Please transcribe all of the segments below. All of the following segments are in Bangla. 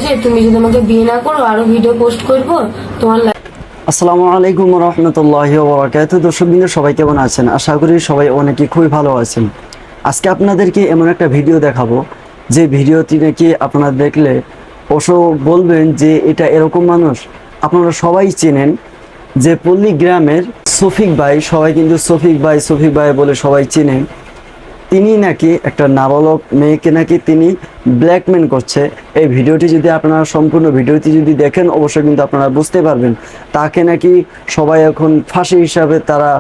বলেছে তুমি যদি আমাকে বিয়ে না করো আরো ভিডিও পোস্ট করব তোমার। আসসালামু আলাইকুম রহমতুল্লাহি ওয়া বারাকাতুহু। দর্শকবৃন্দ সবাই কেমন আছেন? আশা করি সবাই অনেকেই খুবই ভালো আছেন। আজকে আপনাদেরকে এমন একটা ভিডিও দেখাবো যে ভিডিওটি নাকি আপনারা দেখলে অবশ্য বলবেন যে এটা এরকম মানুষ আপনারা সবাই চেনেন, যে পল্লী গ্রামের শফিক ভাই, সবাই কিন্তু শফিক ভাই বলে সবাই চেনেন। তিনি নাকি একটা নাবালক মেয়েকে নাকি তিনি ব্ল্যাকমেল করছে। এই ভিডিওটি যদি আপনারা সম্পূর্ণ ভিডিওটি যদি দেখেন অবশ্যই কিন্তু আপনারা বুঝতে পারবেন। তাকে নাকি সবাই এখন ফাঁসি হিসাবে তারা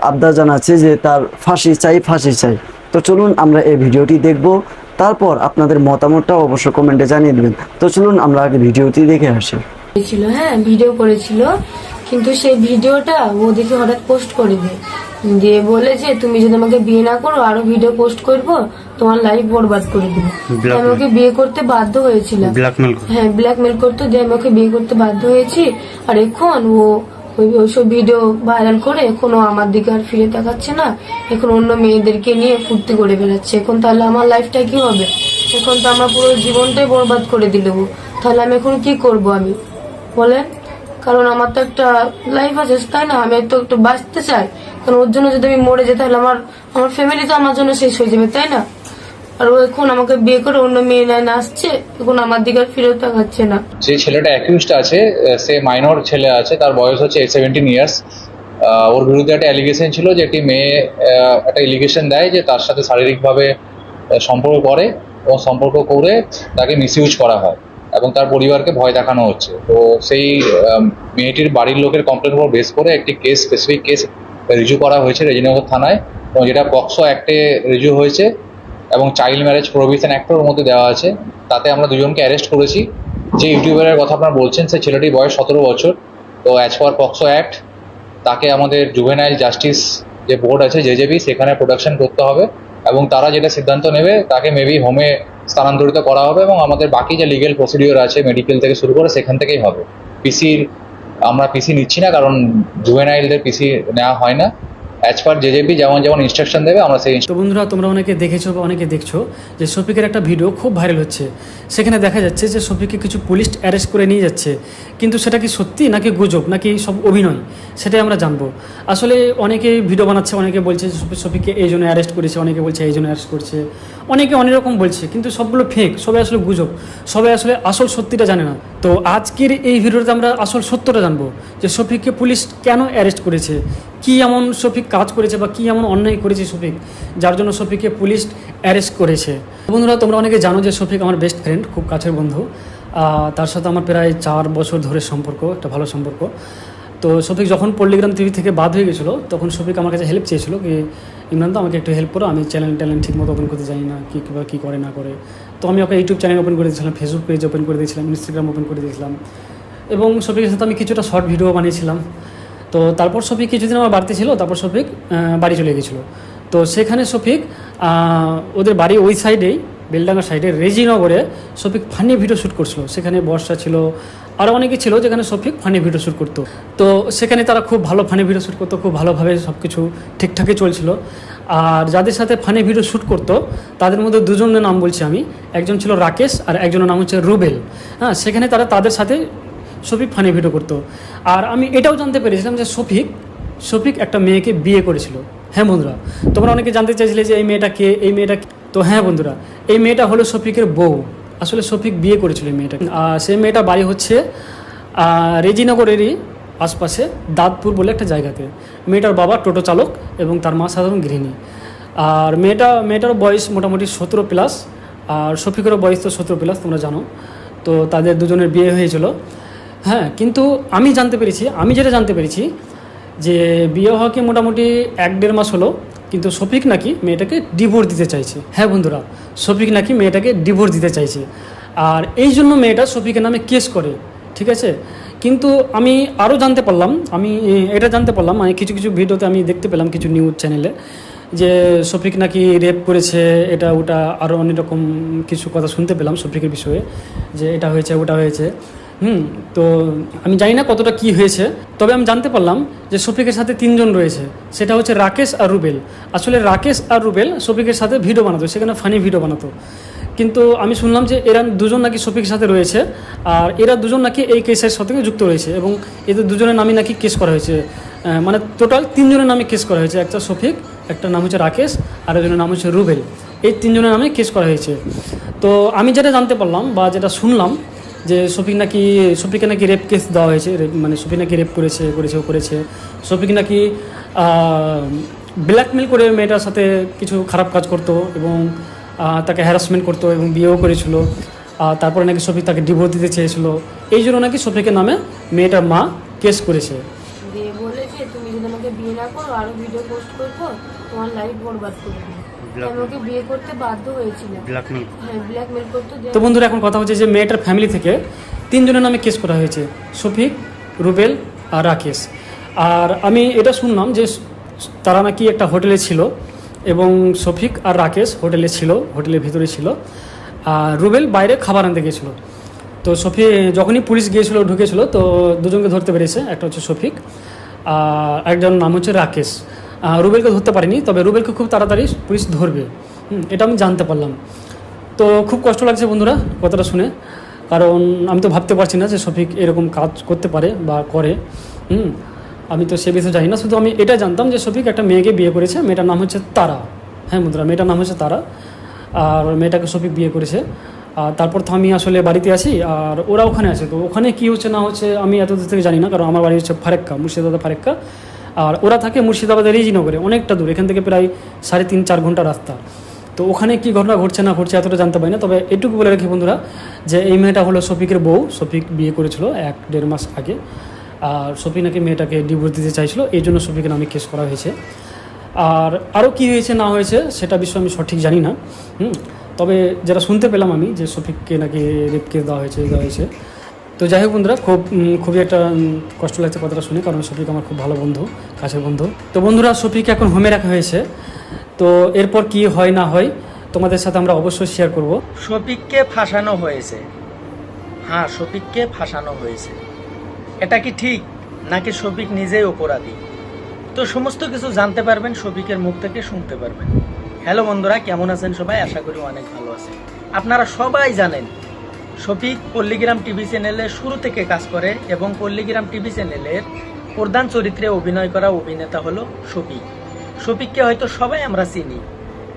আবদার জানাচ্ছে যে তার ফাঁসি চাই। তো চলুন আমরা এই ভিডিওটি দেখব, তারপর আপনাদের মতামতটাও অবশ্য কমেন্টে জানিয়ে দেবেন। তো চলুন আমরা আগে ভিডিওটি দেখে আসি। হ্যাঁ, ভিডিও করেছিল, কিন্তু সেই ভিডিওটা ও দেখে হঠাৎ পোস্ট করে দিয়ে বলেছে তুমি যদি আমাকে বিয়ে না করো আরো ভিডিও পোস্ট করব তোমার লাইফ বরবাদ করে দেবো। আমি ওকে বিয়ে করতে বাধ্য হয়েছিলাম। হ্যাঁ, ব্ল্যাকমেল করতো, দিয়ে আমি ওকে বিয়ে করতে বাধ্য হয়েছি। আর এখন ও ওইসব ভিডিও ভাইরাল করে এখনো আমার দিকে আর ফিরে তাকাচ্ছে না। এখন অন্য মেয়েদেরকে নিয়ে ফুর্তি করে বেড়াচ্ছে। এখন তাহলে আমার লাইফটা কি হবে? এখন তো আমার পুরো জীবনটাই বরবাদ করে দিল। তাহলে আমি এখন কি করব আমি বলেন? কারণ আমার তো একটা লাইফ আছে, তাই না? আমি তো একটু বাঁচতে চাই। কারণ ওর জন্য যদি আমি মরে যাই তাহলে আমার ফ্যামিলি তো আমার জন্য শেষ হয়ে যাবে, তাই না? আর ও এখন আমাকে বিয়ে করে অন্য মেয়ে লাইনে আসছে, এখন আমার দিকে আর ফিরেও তাকাচ্ছে না। যে ছেলেটা অ্যাকিউজড আছে, সে মাইনর ছেলে আছে, তার বয়স হচ্ছে 17 ইয়ার্স। ওর বিরুদ্ধে একটা অ্যালিগেশন ছিল যে একটি মেয়ে একটা এলিগেশন দেয় যে তার সাথে শারীরিকভাবে সম্পর্ক করে এবং সম্পর্ক করে তাকে মিসইউজ করা হয় এবং তার পরিবারকে ভয় দেখানো হচ্ছে। তো সেই মেয়েটির বাড়ির লোকের কমপ্লেন উপর বেস করে একটি স্পেসিফিক কেস রিজু করা হয়েছে রেজিনগর থানায়, এবং যেটা পক্সো অ্যাক্টে রিজু হয়েছে এবং চাইল্ড ম্যারেজ প্রোহিবিশন অ্যাক্টের মধ্যে দেওয়া আছে। তাতে আমরা দুজনকে অ্যারেস্ট করেছি। যে ইউটিউবারের কথা আপনারা বলছেন সে ছেলেটির বয়স 17 বছর। তো অ্যাজ পার পক্সো অ্যাক্ট তাকে আমাদের জুভেনাইল জাস্টিস যে বোর্ড আছে জেজেবি, সেখানে প্রোডাকশন করতে হবে এবং তারা যেটা সিদ্ধান্ত নেবে তাকে মেবি হোমে স্থানান্তরিত করা হবে এবং আমাদের বাকি যে লিগেল প্রসিডিওর আছে মেডিকেল থেকে শুরু করে সেখান থেকেই হবে। আমরা পিসি নিচ্ছি না, কারণ জুভেনাইলদের পিসি নেওয়া হয় না। অ্যাজ পার জেজেপি যেমন ইনস্ট্রাকশন দেবে আমরা সেই। তো বন্ধুরা, তোমরা অনেকে দেখেছো বা অনেকে দেখছো যে শফিকের একটা ভিডিও খুব ভাইরাল হচ্ছে। সেখানে দেখা যাচ্ছে যে শফিককে কিছু পুলিশ অ্যারেস্ট করে নিয়ে যাচ্ছে, কিন্তু সেটা কি সত্যি নাকি গুজব নাকি সব অভিনয়, সেটাই আমরা জানবো। আসলে অনেকে ভিডিও বানাচ্ছে, অনেকে বলছে শফিককে এই জন্য অ্যারেস্ট করেছে, অনেকে বলছে এই জন্য অ্যারেস্ট করছে, অনেকে অনেক রকম বলছে, কিন্তু সবগুলো ফেক, সবাই আসলে গুজব, সবাই আসলে আসল সত্যিটা জানে না। তো আজকের এই ভিডিওতে আমরা আসল সত্যটা জানবো যে শফিককে পুলিশ কেন অ্যারেস্ট করেছে, কী এমন শফিক কাজ করেছে বা কী এমন অন্যায় করেছে শফিক যার জন্য শফিককে পুলিশ অ্যারেস্ট করেছে। বন্ধুরা, তোমরা অনেকে জানো যে শফিক আমার বেস্ট ফ্রেন্ড, খুব কাছের বন্ধু। তার সাথে আমার প্রায় 4 বছর ধরে সম্পর্ক, একটা ভালো সম্পর্ক। তো শফিক যখন পল্লীগ্রাম টিভি থেকে বাদ হয়ে গেছিলো তখন শফিক আমার কাছে হেল্প চেয়েছিলো কি ইমরান, তো আমাকে একটু হেল্প করো, আমি চ্যানেল ঠিক মতো ওপেন করতে জানি না, কী করে না করে। তো আমি ওকে ইউটিউব চ্যানেল ওপেন করে দিয়েছিলাম, ফেসবুক পেজ ওপেন করে দিয়েছিলাম, ইনস্টাগ্রাম ওপেন করে দিয়েছিলাম এবং শফিকের সাথে আমি কিছুটা শর্ট ভিডিও বানিয়েছিলাম। তো তারপর শফিক কিছুদিন আমার বাড়িতে ছিল, তারপর শফিক বাড়ি চলে গেছিলো। তো সেখানে শফিক ওদের বাড়ি ওই সাইডেই, বেলডাঙ্গা সাইডে রেজিনগরে শফিক ফানি ভিডিও শ্যুট করছিল। সেখানে বর্ষা ছিল, আরও অনেকে ছিল যেখানে শফিক ফানি ভিডিও শ্যুট করতো। তো সেখানে তারা খুব ভালো ফানি ভিডিও শ্যুট করতো, খুব ভালোভাবে সব কিছু ঠিকঠাকই চলছিল। আর যাদের সাথে ফানি ভিডিও শ্যুট করতো তাদের মধ্যে দুজনের নাম বলছি আমি, একজন ছিল রাকেশ আর একজনের নাম হচ্ছে রুবেল। হ্যাঁ, সেখানে তারা তাদের সাথে শফিক ফানি ভিডিও করতো। আর আমি এটাও জানতে পেরেছিলাম যে শফিক একটা মেয়েকে বিয়ে করেছিল। হ্যাঁ বন্ধুরা, তোমরা অনেকে জানতে চাইছিলে যে এই মেয়েটা কে। তো হ্যাঁ বন্ধুরা, এই মেয়েটা হলো শফিকের বউ। আসলে শফিক বিয়ে করেছিল এই মেয়েটাকে। সেই মেয়েটা বাড়ি হচ্ছে রেজিনগরেরই আশপাশে দাঁতপুর বলে একটা জায়গাতে। মেয়েটার বাবা টোটো চালক এবং তার মা সাধারণ গৃহিণী। আর মেয়েটার বয়স মোটামুটি 17+, আর শফিকেরও বয়স তো 17+, তোমরা জানো। তো তাদের দুজনের বিয়ে হয়েছিল। হ্যাঁ, কিন্তু আমি যেটা জানতে পেরেছি যে বিয়ে হওয়াকে মোটামুটি 1-1.5 মাস হলো, কিন্তু শফিক নাকি মেয়েটাকে ডিভোর্স দিতে চাইছে। হ্যাঁ বন্ধুরা, শফিক নাকি মেয়েটাকে ডিভোর্স দিতে চাইছে, আর এই জন্য মেয়েটা শফিকের নামে কেস করে, ঠিক আছে। কিন্তু আমি আরও জানতে পারলাম, মানে কিছু ভিডিওতে আমি দেখতে পেলাম, কিছু নিউজ চ্যানেলে, যে শফিক নাকি রেপ করেছে, এটা ওটা আরও অনেক রকম কিছু কথা শুনতে পেলাম শফিকের বিষয়ে, যে এটা হয়েছে ওটা হয়েছে। তো আমি জানি না কতটা কি হয়েছে, তবে আমি জানতে পারলাম যে শফিকের সাথে 3 জন রয়েছে, সেটা হচ্ছে রাকেশ আর রুবেল। আসলে রাকেশ আর রুবেল শফিকের সাথে ভিডিও বানাতো, সেখানে ফানি ভিডিও বানাতো। কিন্তু আমি শুনলাম যে এরা দুজন নাকি শফিকের সাথে রয়েছে, আর এরা দুজন নাকি এই কেসের সাথে যুক্ত রয়েছে, এবং এদের দুজনের নামে নাকি কেস করা হয়েছে। মানে টোটাল 3 জনের নামে কেস করা হয়েছে, একটা শফিক, একটা নাম হচ্ছে রাকেশ, আর একজনের নাম হচ্ছে রুবেল। এই 3 জনের নামে কেস করা হয়েছে। তো আমি যেটা জানতে পারলাম বা যেটা শুনলাম যে শফিককে নাকি রেপ কেস দেওয়া হয়েছে, মানে শফিক নাকি রেপ করেছে। শফিক নাকি ব্ল্যাকমেল করে মেয়েটার সাথে কিছু খারাপ কাজ করতো এবং তাকে হ্যারাসমেন্ট করতো এবং বিয়েও করেছিল। তারপরে নাকি শফিক তাকে ডিভোর্স দিতে চেয়েছিল। এই জন্য নাকি শফিকের নামে মেয়েটার মা কেস করেছে। দিয়ে বলেছে তুমি যদি আমাকে বিয়ে না করো আরো ভিডিও পোস্ট করবো, তোমার লাইফ বরবাদ করে দেবো। আমাকে বিয়ে করতে বাধ্য হয়েছিল, হ্যাঁ ব্ল্যাকমেল করতো। তো বন্ধুরা, এখন কথা হচ্ছে যে মেয়েটার ফ্যামিলি থেকে 3 জনের নামে কেস করা হয়েছে, শফিক, রুবেল আর রাকেশ। আর আমি এটা শুনলাম যে তারা নাকি একটা হোটেলে ছিল এবং শফিক আর রাকেশ হোটেলের ভিতরে ছিল, আর রুবেল বাইরে খাবার আনতে গিয়েছিল। তো শফিক যখনই পুলিশ ঢুকেছিল তো দুজনকে ধরতে পেরেছে, একটা হচ্ছে শফিক আর একজন নাম হচ্ছে রাকেশ। রুবেলকে ধরতে পারিনি, তবে রুবেলকে খুব তাড়াতাড়ি পুলিশ ধরবে, এটা আমি জানতে পারলাম। তো খুব কষ্ট লাগছে বন্ধুরা কথাটা শুনে, কারণ আমি তো ভাবতে পারছি না যে শফিক এরকম কাজ করতে পারে বা করে। আমি তো সে বিষয়ে জানি না, শুধু আমি এটা জানতাম যে শফিক একটা মেয়েকে বিয়ে করেছে, মেয়েটার নাম হচ্ছে তারা। হ্যাঁ বন্ধুরা, মেয়েটার নাম হচ্ছে তারা, আর মেয়েটাকে শফিক বিয়ে করেছে। আর তারপর তো আমি আসলে বাড়িতে আছি আর ওরা ওখানে আছে। তো ওখানে কী হচ্ছে না হচ্ছে আমি এত দূর থেকে জানি না, কারণ আমার বাড়ি হচ্ছে ফারাক্কা, মুর্শিদাবাদ ফারাক্কা, আর ওরা থাকে মুর্শিদাবাদের রেজিনগরে, অনেকটা দূর, এখান থেকে প্রায় 3.5-4 ঘন্টা রাস্তা। তো ওখানে কী ঘটনা ঘটছে না ঘটছে এতটা জানতে পারি না, তবে এটুকু বলে রাখি বন্ধুরা যে এই মেয়েটা হলো শফিকের বউ। শফিক বিয়ে করেছিল 1-1.5 মাস আগে, আর শফিক নাকি মেয়েটাকে ডিভোর্স দিতে চাইছিল, এই জন্য শফিকের নামে কেস করা হয়েছে। আর আরও কী হয়েছে না হয়েছে সেটা বিষয়ে আমি সঠিক জানি না। তবে যেটা শুনতে পেলাম আমি যে শফিককে নাকি রেপ কেস দেওয়া হয়েছে। তো যাই হোক বন্ধুরা, খুবই একটা কষ্ট লাগছে কথাটা শুনে, কারণ শফিক আমার খুব ভালো বন্ধু, কাছের বন্ধু। তো বন্ধুরা, শফিককে এখন হোমে রাখা হয়েছে। তো এরপর কি হয় না হয় তোমাদের সাথে আমরা অবশ্যই শেয়ার করব। শফিককে ফাঁসানো হয়েছে, হ্যাঁ শফিককে ফাঁসানো হয়েছে। এটা কি ঠিক নাকি শফিক নিজেই অপরাধী? তো সমস্ত কিছু জানতে পারবেন শফিকের মুখ থেকে, শুনতে পারবেন। হ্যালো বন্ধুরা, কেমন আছেন সবাই? আশা করি অনেক ভালো আছেন। আপনারা সবাই জানেন শফিক পল্লীগ্রাম টিভি চ্যানেলে শুরু থেকে কাজ করে এবং পল্লীগ্রাম টিভি চ্যানেলের প্রধান চরিত্রে অভিনয় করা অভিনেতা হলো শফিক। শফিককে হয়তো সবাই আমরা চিনি,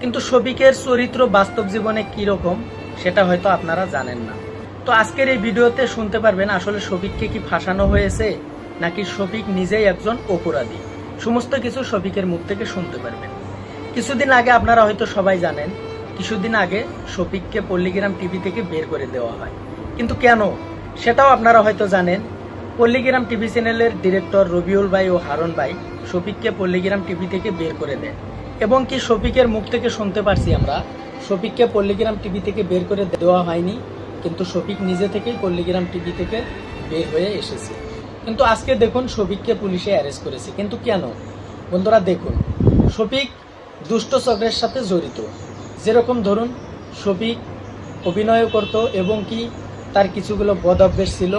কিন্তু শফিকের চরিত্র বাস্তব জীবনে কীরকম সেটা হয়তো আপনারা জানেন না। তো আজকের এই ভিডিওতে শুনতে পারবেন আসলে শফিককে কি ফাঁসানো হয়েছে নাকি শফিক নিজেই একজন অপরাধী। সমস্ত কিছু শফিকের মুখ থেকে শুনতে পারবেন। কিছুদিন আগে আপনারা হয়তো সবাই জানেন, কিছুদিন আগে শফিককে পল্লীগ্রাম টিভি থেকে বের করে দেওয়া হয়। কিন্তু কেন সেটাও আপনারা হয়তো জানেন। পল্লীগ্রাম টিভি চ্যানেলের ডিরেক্টর রবিউল ভাই ও হারুন ভাই শফিককে পল্লীগ্রাম টিভি থেকে বের করে দেয়, এবং কি শফিকের মুখ থেকে শুনতে পারছি আমরা শফিককে পল্লীগ্রাম টিভি থেকে বের করে দেওয়া হয়নি, কিন্তু শফিক নিজে থেকেই পল্লীগ্রাম টিভি থেকে বের হয়ে এসেছে। কিন্তু আজকে দেখুন শফিককে পুলিশে অ্যারেস্ট করেছে। কিন্তু কেন বন্ধুরা? দেখুন, শফিক দুষ্ট চক্রের সাথে জড়িত। যেরকম ধরুন শফিক অভিনয় করত এবং কি তার কিছুগুলো বদ অভ্যেস ছিল।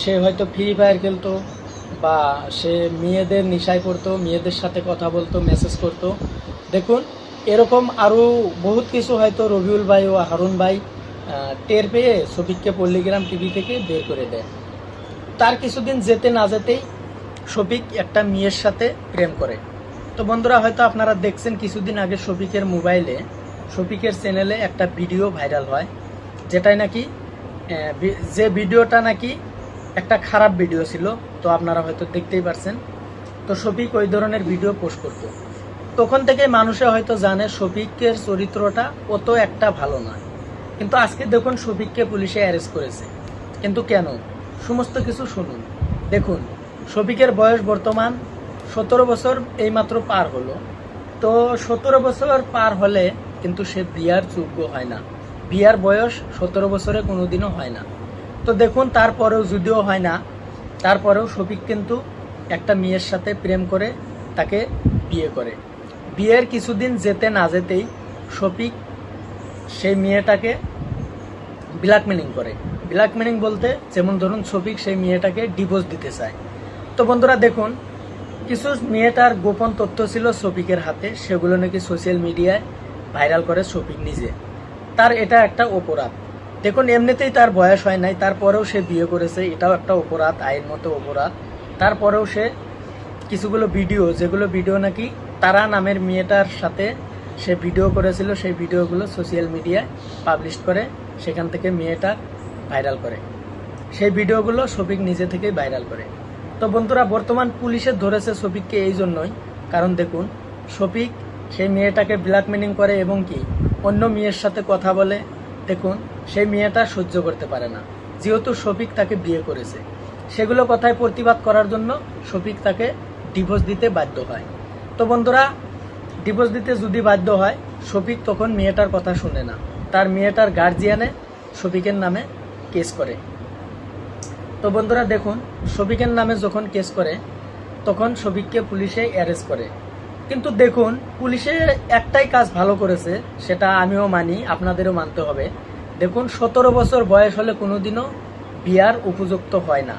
সে হয়তো ফ্রি ফায়ার খেলতো বা সে মেয়েদের নেশায় পড়তো, মেয়েদের সাথে কথা বলতো, মেসেজ করতো। দেখুন এরকম আরও বহুত কিছু হয়তো রবিউল ভাই ও হারুন ভাই টের পেয়ে শফিককে পল্লীগ্রাম টিভি থেকে বের করে দেয়। তার কিছুদিন যেতে না যেতেই শফিক একটা মেয়ের সাথে প্রেম করে। তো বন্ধুরা, হয়তো আপনারা দেখছেন কিছুদিন আগে শফিকের মোবাইলে, শফিকের চ্যানেলে একটা ভিডিও ভাইরাল হয়, যেটাই নাকি যে ভিডিওটা নাকি একটা খারাপ ভিডিও ছিল। তো আপনারা হয়তো দেখতেই পারছেন। তো শফিক ওই ধরনের ভিডিও পোস্ট করত। তখন থেকে মানুষে হয়তো জানে শফিকের চরিত্রটা অত একটা ভালো নয়। কিন্তু আজকে দেখুন শফিককে পুলিশে অ্যারেস্ট করেছে। কিন্তু কেন? সমস্ত কিছু শুনুন। দেখুন, শফিকের বয়স বর্তমান 17 বছর এইমাত্র পার হলো। তো 17 বছর পার হলে কিন্তু সে বিয়ার যোগ্য হয় না। বিয়ার বয়স 17 বছরে কোনোদিনও হয় না। তো দেখুন, তারপরেও যদিও হয় না, তারপরেও শফিক কিন্তু একটা মেয়ের সাথে প্রেম করে তাকে বিয়ে করে। বিয়ের কিছুদিন যেতে না যেতেই শফিক সেই মেয়েটাকে ব্ল্যাকমেলিং করে। ব্ল্যাকমেলিং বলতে যেমন ধরুন শফিক সেই মেয়েটাকে ডিভোর্স দিতে চায়। তো বন্ধুরা দেখুন, কিছু মেয়েটার গোপন তথ্য ছিল শফিকের হাতে, সেগুলো নাকি সোশ্যাল মিডিয়ায় ভাইরাল করে শফিক নিজে। তার এটা একটা অপরাধ। দেখুন এমনিতেই তার বয়স হয় নাই, তারপরেও সে বিয়ে করেছে, এটাও একটা অপরাধ, আইন মতো অপরাধ। তারপরেও সে কিছুগুলো ভিডিও, যেগুলো ভিডিও নাকি তারা নামের মেয়েটার সাথে সে ভিডিও করেছিল, সেই ভিডিওগুলো সোশ্যাল মিডিয়ায় পাবলিশ করে, সেখান থেকে মেয়েটা ভাইরাল করে। সেই ভিডিওগুলো শফিক নিজে থেকেই ভাইরাল করে। তো বন্ধুরা, বর্তমান পুলিশে ধরেছে শফিককে এই জন্যই, কারণ দেখুন শফিক সেই মেয়েটাকে ব্ল্যাকমেলিং করে এবং কি অন্য মেয়ের সাথে কথা বলে। দেখুন সেই মেয়েটা সহ্য করতে পারে না, যেহেতু শফিক তাকে বিয়ে করেছে। সেগুলো কথায় প্রতিবাদ করার জন্য শফিক তাকে ডিভোর্স দিতে বাধ্য হয়। তো বন্ধুরা, ডিভোর্স দিতে যদি বাধ্য হয়, শফিক তখন মেয়েটার কথা শুনে না, তার মেয়েটার গার্জিয়ানে শফিকের নামে কেস করে। তো বন্ধুরা দেখুন, শফিকের নামে যখন কেস করে তখন শফিককে পুলিশে অ্যারেস্ট করে। কিন্তু দেখুন পুলিশে একটাই কাজ ভালো করেছে, সেটা আমিও মানি, আপনাদেরও মানতে হবে। দেখুন 17 বছর বয়স হলে কোনোদিনও বিয়ার উপযুক্ত হয় না।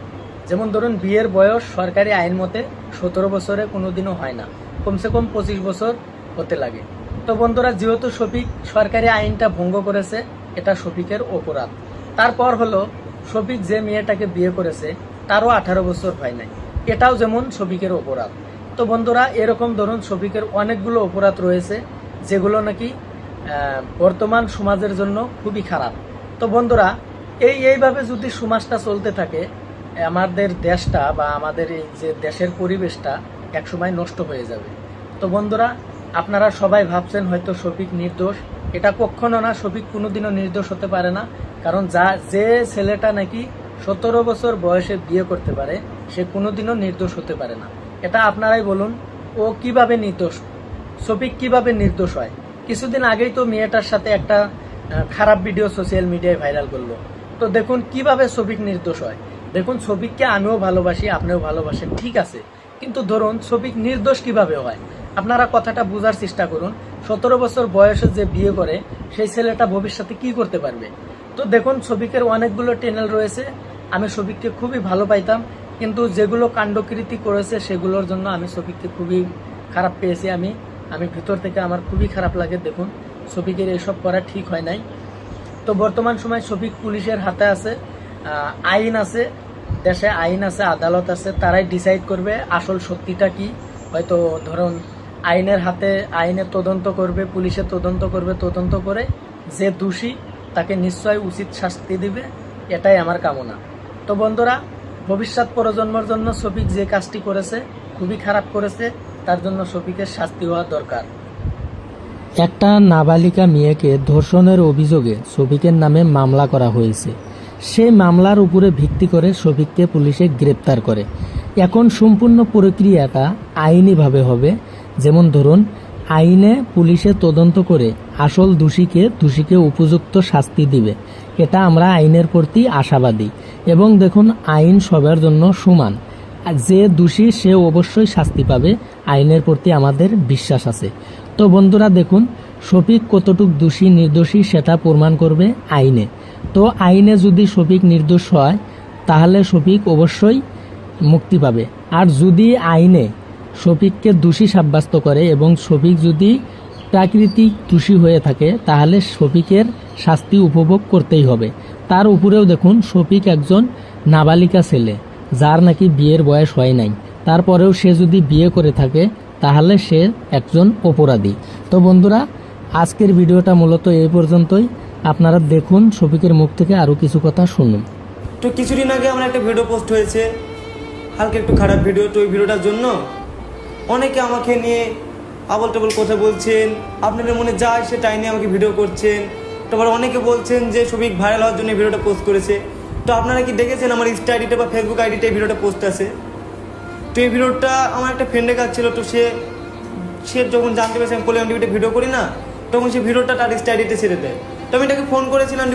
যেমন ধরুন বিয়ের বয়স সরকারি আইন মতে 17 বছরে কোনোদিনও হয় না, কমসে কম 25 বছর হতে লাগে। তো বন্ধুরা, যেহেতু শফিক সরকারি আইনটা ভঙ্গ করেছে, এটা শফিকের অপরাধ। তারপর হলো শফিক যে মেয়েটাকে বিয়ে করেছে তারও 18 বছর হয় নাই, এটাও যেমন শফিকের অপরাধ। তো বন্ধুরা, এরকম ধরুন শফিকের অনেকগুলো অপরাধ রয়েছে, যেগুলো নাকি বর্তমান সমাজের জন্য খুবই খারাপ। তো বন্ধুরা, এইভাবে যদি সমাজটা চলতে থাকে, আমাদের দেশটা বা আমাদের এই যে দেশের পরিবেশটা একসময় নষ্ট হয়ে যাবে। তো বন্ধুরা, আপনারা সবাই ভাবছেন হয়তো শফিক নির্দোষ, এটা কখনো না, শফিক কোনোদিনও নির্দোষ হতে পারে না। কারণ যে ছেলেটা নাকি 17 বছর বয়সে বিয়ে করতে পারে, সে কোনোদিনও নির্দোষ হতে পারে না। এটা আপনারাই বলুন, ও কিভাবে নির্দোষ, শফিক কিভাবে নির্দোষ হয়? কিছুদিন আগেই তো মেয়েটার সাথে একটা খারাপ ভিডিও সোশ্যাল মিডিয়ায় ভাইরাল করলো। তো দেখুন কিভাবে শফিক নির্দোষ হয়। দেখুন শফিককে আমিও ভালোবাসি, আপনিও ভালোবাসেন, ঠিক আছে, কিন্তু ধরুন শফিক নির্দোষ কিভাবে হয়? আপনারা কথাটা বোঝার চেষ্টা করুন। 17 বছর বয়সে যে বিয়ে করে, সেই ছেলেটা ভবিষ্যতে কি করতে পারবে? তো দেখুন শফিকের অনেকগুলো চ্যানেল রয়েছে, আমি শফিককে খুবই ভালো পাইতাম, কিন্তু যেগুলো কাণ্ডকৃতি করেছে সেগুলোর জন্য আমি শফিককে খুবই খারাপ পেয়েছি। আমি ভিতর থেকে আমার খুবই খারাপ লাগে। দেখুন শফিকের এইসব করা ঠিক হয় নাই। তো বর্তমান সময় শফিক পুলিশের হাতে আছে, আইন আছে, দেশে আইন আছে, আদালত আছে, তারাই ডিসাইড করবে আসল সত্যিটা কি। হয়তো ধরুন আইনের হাতে, আইনের তদন্ত করবে, পুলিশের তদন্ত করবে, তদন্ত করে যে দোষী তাকে নিশ্চয় উচিত শাস্তি দিবে, এটাই আমার কামনা। তো বন্ধুরা, ভবিষ্যৎ প্রজন্মের জন্য শফিক যে কাজটি করেছে খুবই খারাপ করেছে, তার জন্য শফিকের শাস্তি হওয়া দরকার। একটা নাবালিকা মেয়েকে ধর্ষণের অভিযোগে শফিকের নামে মামলা করা হয়েছে। সেই মামলার উপরে ভিত্তি করে শফিককে পুলিশে গ্রেপ্তার করে। এখন সম্পূর্ণ প্রক্রিয়াটা আইনিভাবে হবে। যেমন ধরুন আইনে পুলিশে তদন্ত করে আসল দোষীকে উপযুক্ত শাস্তি দিবে, এটা আমরা আইনের প্রতি আশাবাদী। এবং দেখুন আইন সবার জন্য সমান, যে দোষী সে অবশ্যই শাস্তি পাবে, আইনের প্রতি আমাদের বিশ্বাস আছে। তো বন্ধুরা দেখুন শফিক কতটুক দোষী নির্দোষী সেটা প্রমাণ করবে আইনে। তো আইনে যদি শফিক নির্দোষ হয় তাহলে শফিক অবশ্যই মুক্তি পাবে। আর যদি আইনে শফিককে দোষী সাব্যস্ত করে এবং শফিক যদি প্রাকৃতিক দোষী হয়ে থাকে তাহলে শফিকের শাস্তি উপভোগ করতেই হবে। তার উপরেও দেখুন শফিক একজন নাবালিকা ছেলে, যার নাকি বিয়ের বয়স হয় নাই, তারপরেও সে যদি বিয়ে করে থাকে তাহলে সে একজন অপরাধী। তো বন্ধুরা, আজকের ভিডিওটা মূলত এই পর্যন্তই। আপনারা দেখুন শফিকের মুখ থেকে আরও কিছু কথা শুনুন। তো কিছুদিন আগে আমার একটা ভিডিও পোস্ট হয়েছে, হালকা একটু খারাপ ভিডিও। তো ওই ভিডিওটার জন্য অনেকে আমাকে নিয়ে আবল টাবল কথা বলছেন, আপনাদের মনে যায় সে তাই নিয়ে আমাকে ভিডিও করছেন। তারপর অনেকে বলছেন যে শফিক ভাইরাল হওয়ার জন্য ভিডিওটা পোস্ট করেছে। তো আপনারা কি দেখেছেন আমার ইনস্টা আইডিতে বা ফেসবুক আইডিতে এই ভিডিওটা পোস্ট আছে? তো এই ভিডিওটা আমার একটা ফ্রেন্ডের কাছে ছিল। তো সে যখন জানতে পেরেছে আমি কোলে ভিডিও করি না, তখন সে ভিডিওটা তার ইনস্টা আইডিতে ছেড়ে দেয়। তো আমি তাকে ফোন করেছিলাম,